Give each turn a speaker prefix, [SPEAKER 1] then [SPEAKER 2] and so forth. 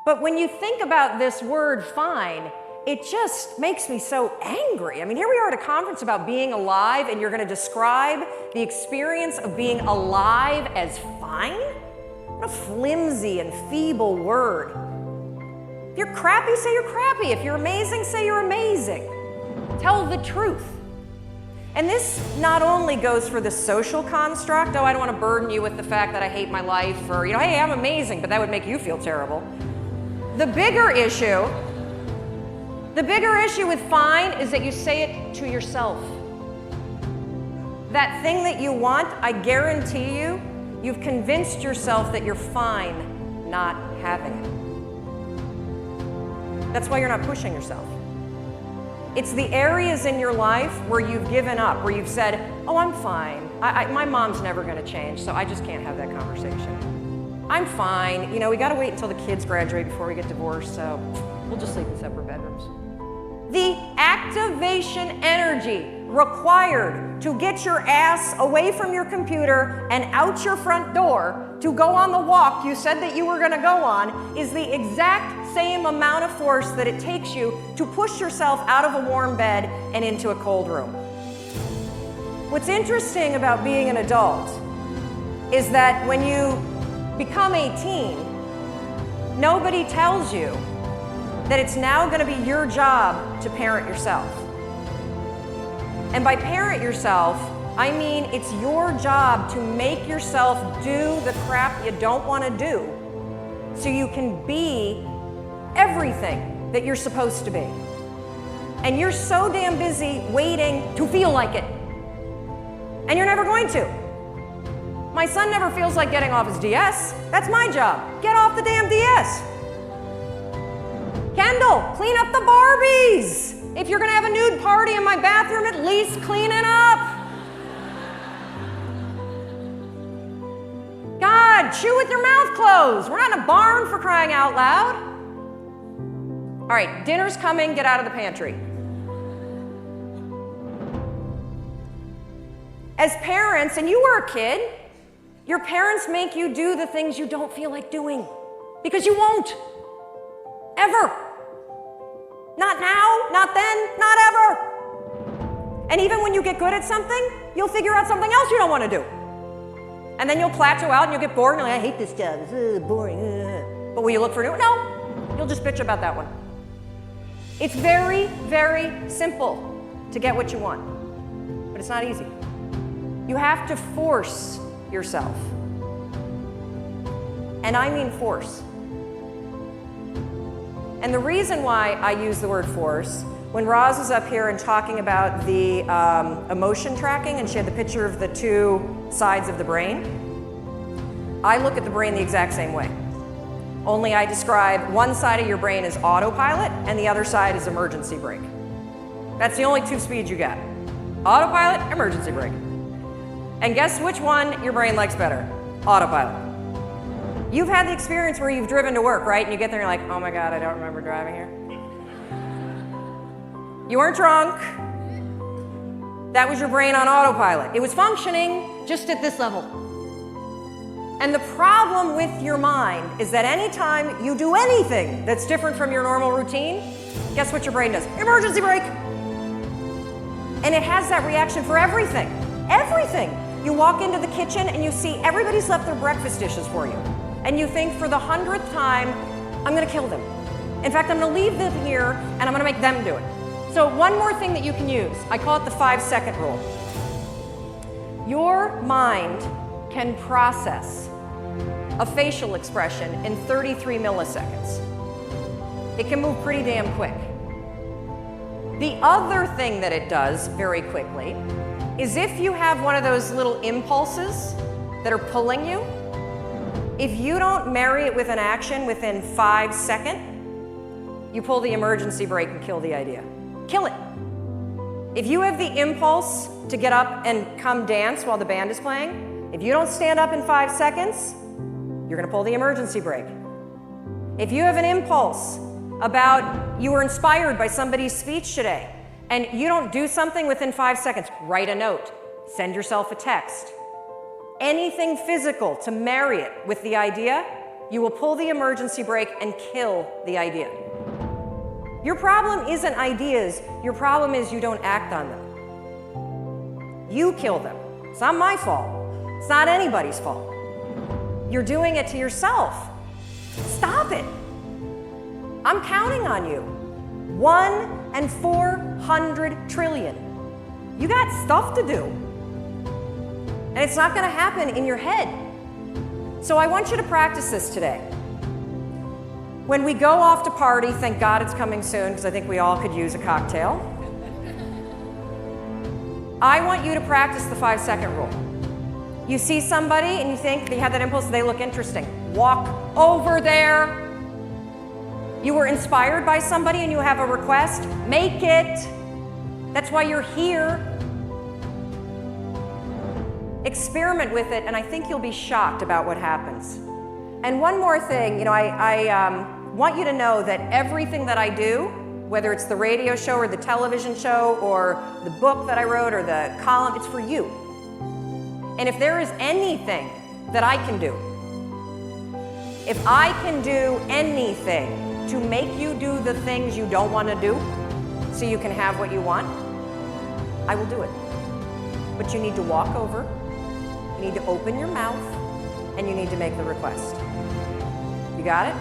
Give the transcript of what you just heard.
[SPEAKER 1] But when you think about this word fine, it just makes me so angry. I mean, here we are at a conference about being alive, and you're going to describe the experience of being alive as fine? What a flimsy and feeble word. If you're crappy, say you're crappy. If you're amazing, say you're amazing. Tell the truth. And this not only goes for the social construct, oh, I don't want to burden you with the fact that I hate my life, or, hey, I'm amazing, but that would make you feel terrible. The bigger issue with fine is that you say it to yourself. That thing that you want, I guarantee you, you've convinced yourself that you're fine not having it. That's why you're not pushing yourself. It's the areas in your life where you've given up, where you've said, oh, I'm fine. My mom's never going to change, so I just can't have that conversation. I'm fine. We got to wait until the kids graduate before we get divorced, so we'll just sleep in separate bedrooms. The activation energy required to get your ass away from your computer and out your front door to go on the walk you said that you were going to go on is the exact same amount of force that it takes you to push yourself out of a warm bed and into a cold room. What's interesting about being an adult is that when you become 18, nobody tells you that it's now going to be your job to parent yourself. And by parent yourself, I mean it's your job to make yourself do the crap you don't want to do so you can be everything that you're supposed to be. And you're so damn busy waiting to feel like it. And you're never going to. My son never feels like getting off his DS. That's my job. Get off the damn DS. Kendall, clean up the Barbies. If you're going to have a nude party in my bathroom, at least clean it up. God, chew with your mouth closed. We're not in a barn, for crying out loud. All right, dinner's coming. Get out of the pantry. As parents, and you were a kid, your parents make you do the things you don't feel like doing because you won't. Ever. Not now, not then, not ever. And even when you get good at something, you'll figure out something else you don't want to do. And then you'll plateau out and you'll get bored and you're like, I hate this job, it's boring. But will you look for new? No, you'll just bitch about that one. It's very, very simple to get what you want, but it's not easy. You have to force yourself. And I mean force. And the reason why I use the word force, when Roz was up here and talking about the emotion tracking, and she had the picture of the two sides of the brain, I look at the brain the exact same way. Only I describe one side of your brain as autopilot and the other side is emergency brake. That's the only two speeds you get. Autopilot, emergency brake. And guess which one your brain likes better? Autopilot. You've had the experience where you've driven to work, right? And you get there and you're like, oh my God, I don't remember driving here. You weren't drunk. That was your brain on autopilot. It was functioning just at this level. And the problem with your mind is that anytime you do anything that's different from your normal routine, guess what your brain does? Emergency brake. And it has that reaction for everything. Everything. You walk into the kitchen and you see everybody's left their breakfast dishes for you. And you think for the 100th time, I'm going to kill them. In fact, I'm going to leave them here and I'm going to make them do it. So one more thing that you can use. I call it the 5-second rule. Your mind can process a facial expression in 33 milliseconds. It can move pretty damn quick. The other thing that it does very quickly is if you have one of those little impulses that are pulling you, if you don't marry it with an action within 5 seconds, you pull the emergency brake and kill the idea. Kill it. If you have the impulse to get up and come dance while the band is playing, if you don't stand up in 5 seconds, you're going to pull the emergency brake. If you have an impulse about you were inspired by somebody's speech today and you don't do something within 5 seconds, write a note, send yourself a text. Anything physical to marry it with the idea, You will pull the emergency brake and kill the idea. Your problem isn't ideas. Your problem is you don't act on them. You kill them. It's not my fault. It's not anybody's fault. You're doing it to yourself. Stop it. I'm counting on you. 1 in 400 trillion. You got stuff to do. And it's not going to happen in your head. So I want you to practice this today. When we go off to party, thank God it's coming soon because I think we all could use a cocktail. I want you to practice the 5-second rule. You see somebody and you think they have that impulse, they look interesting. Walk over there. You were inspired by somebody and you have a request, make it. That's why you're here. Experiment with it, and I think you'll be shocked about what happens. And one more thing, I want you to know that everything that I do, whether it's the radio show or the television show or the book that I wrote or the column, it's for you. And if there is anything that I can do, if I can do anything to make you do the things you don't want to do so you can have what you want, I will do it. But you need to walk over, you need to open your mouth, and you need to make the request. You got it?